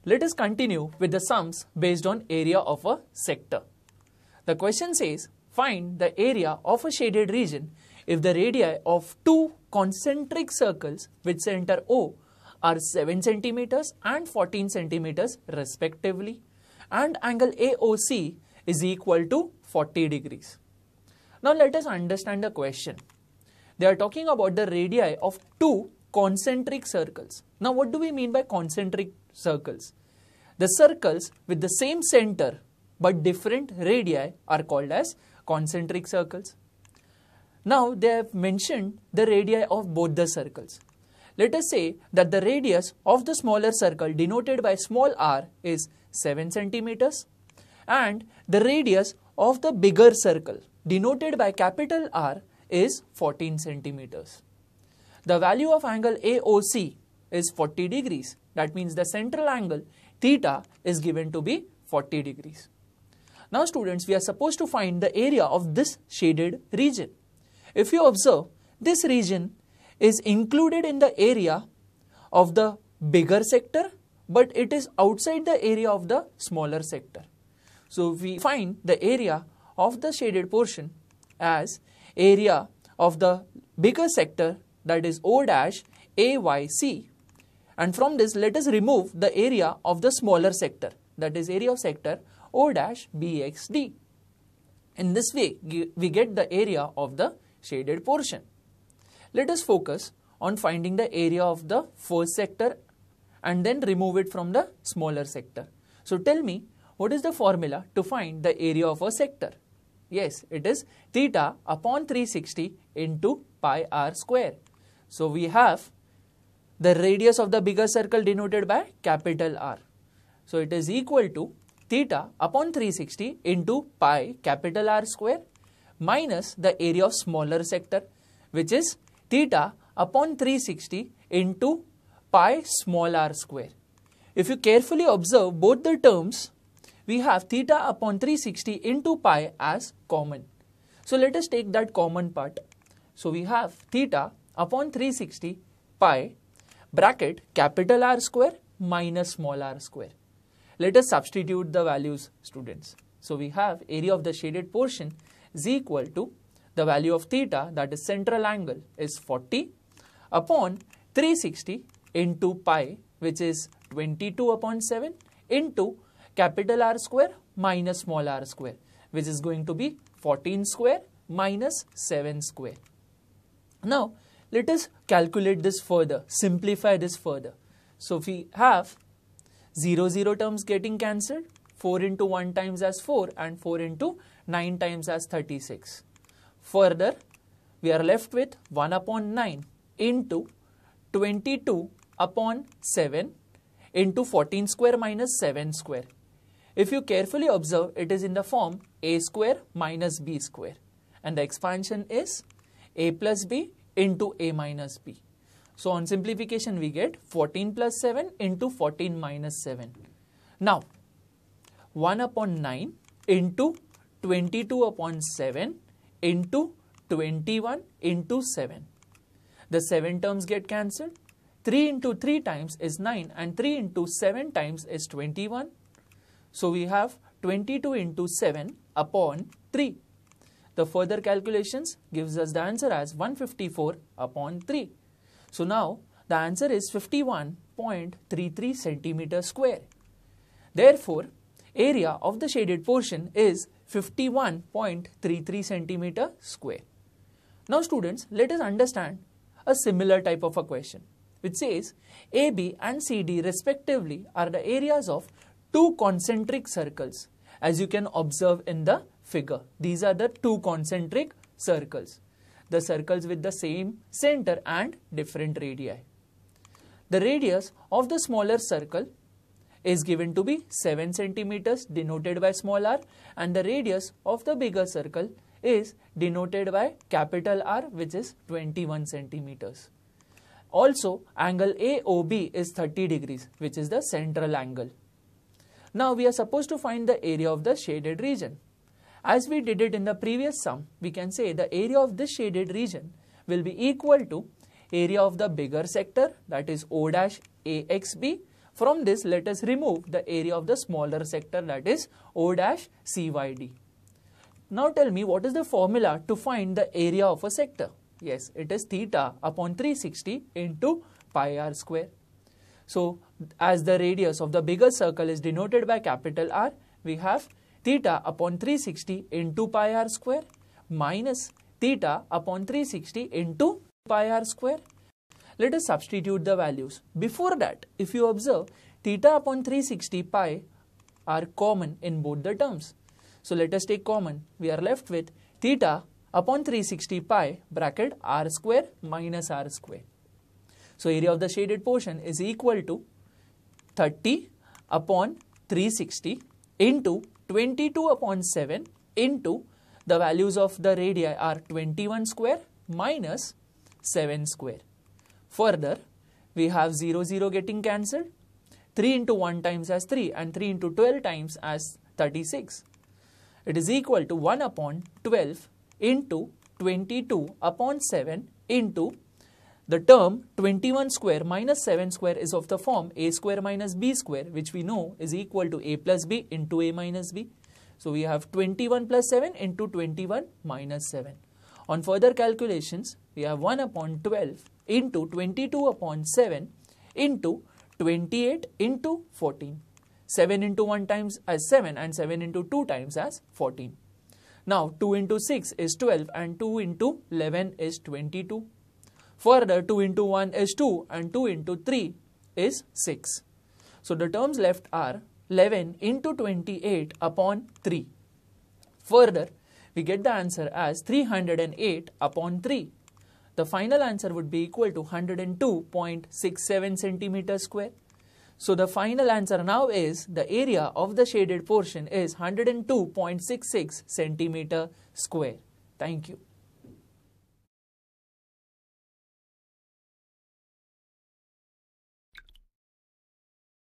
Let us continue with the sums based on area of a sector. The question says, find the area of a shaded region if the radii of two concentric circles with center O are 7 centimeters and 14 centimeters respectively, and angle AOC is equal to 40 degrees. Now let us understand the question. They are talking about the radii of two concentric circles. Now what do we mean by concentric circles? The circles with the same center but different radii are called as concentric circles. Now they have mentioned the radii of both the circles. Let us say that the radius of the smaller circle denoted by small r is 7 centimeters and the radius of the bigger circle denoted by capital R is 14 centimeters. The value of angle AOC is 40 degrees. That means the central angle theta is given to be 40 degrees. Now students, we are supposed to find the area of this shaded region. If you observe, this region is included in the area of the bigger sector, but it is outside the area of the smaller sector. So we find the area of the shaded portion as area of the bigger sector, that is O dash AYC, and from this let us remove the area of the smaller sector, that is area of sector O dash BXD. In this way we get the area of the shaded portion. Let us focus on finding the area of the first sector and then remove it from the smaller sector. So tell me, what is the formula to find the area of a sector? Yes, it is theta upon 360 into pi r square. So we have the radius of the bigger circle denoted by capital R. So it is equal to theta upon 360 into pi capital R square minus the area of smaller sector, which is theta upon 360 into pi small r square. If you carefully observe both the terms, we have theta upon 360 into pi as common. So let us take that common part. So we have theta upon 360 pi bracket capital R square minus small r square. Let us substitute the values, students. So we have area of the shaded portion is equal to the value of theta, that is central angle, is 40 upon 360 into pi, which is 22 upon 7 into capital R square minus small r square, which is going to be 14 square minus 7 square. Now let us calculate this further, simplify this further. So we have 0 terms getting cancelled, 4 into 1 times as 4 and 4 into 9 times as 36. Further, we are left with 1 upon 9 into 22 upon 7 into 14 square minus 7 square. If you carefully observe, it is in the form a square minus b square, and the expansion is a plus b into a minus b. So on simplification we get 14 plus 7 into 14 minus 7. Now 1 upon 9 into 22 upon 7 into 21 into 7. The 7 terms get cancelled. 3 into 3 times is 9 and 3 into 7 times is 21. So we have 22 into 7 upon 3. The further calculations gives us the answer as 154 upon 3. So now the answer is 51.33 centimeter square. Therefore, area of the shaded portion is 51.33 centimeter square. Now students, let us understand a similar type of a question, which says AB and CD respectively are the areas of two concentric circles, as you can observe in the figure. These are the two concentric circles, the circles with the same center and different radii. The radius of the smaller circle is given to be 7 centimeters denoted by small r, and the radius of the bigger circle is denoted by capital R, which is 21 centimeters. Also, angle AOB is 30 degrees, which is the central angle. Now we are supposed to find the area of the shaded region. As we did it in the previous sum, we can say the area of this shaded region will be equal to area of the bigger sector, that is O dash AXB, From this, let us remove the area of the smaller sector, that is O dash CYD. Now tell me, what is the formula to find the area of a sector? Yes, it is theta upon 360 into pi r square. So, as the radius of the bigger circle is denoted by capital R, we have theta upon 360 into pi r square minus theta upon 360 into pi r square. Let us substitute the values. Before that, if you observe, theta upon 360 pi are common in both the terms. So let us take common. We are left with theta upon 360 pi bracket r square minus r square. So area of the shaded portion is equal to 30 upon 360 into 22 upon 7 into the values of the radii are 21 square minus 7 square. Further, we have 0, 0 getting cancelled. 3 into 1 times as 3 and 3 into 12 times as 36. It is equal to 1 upon 12 into 22 upon 7 into the term 21 square minus 7 square is of the form a square minus b square, which we know is equal to a plus b into a minus b. So we have 21 plus 7 into 21 minus 7. On further calculations, we have 1 upon 12 into 22 upon 7 into 28 into 14. 7 into 1 times as 7 and 7 into 2 times as 14. Now 2 into 6 is 12 and 2 into 11 is 22. Further, 2 into 1 is 2 and 2 into 3 is 6. So the terms left are 11 into 28 upon 3. Further, we get the answer as 308 upon 3. The final answer would be equal to 102.67 centimeters square. So the final answer now is the area of the shaded portion is 102.66 centimeter square. Thank you.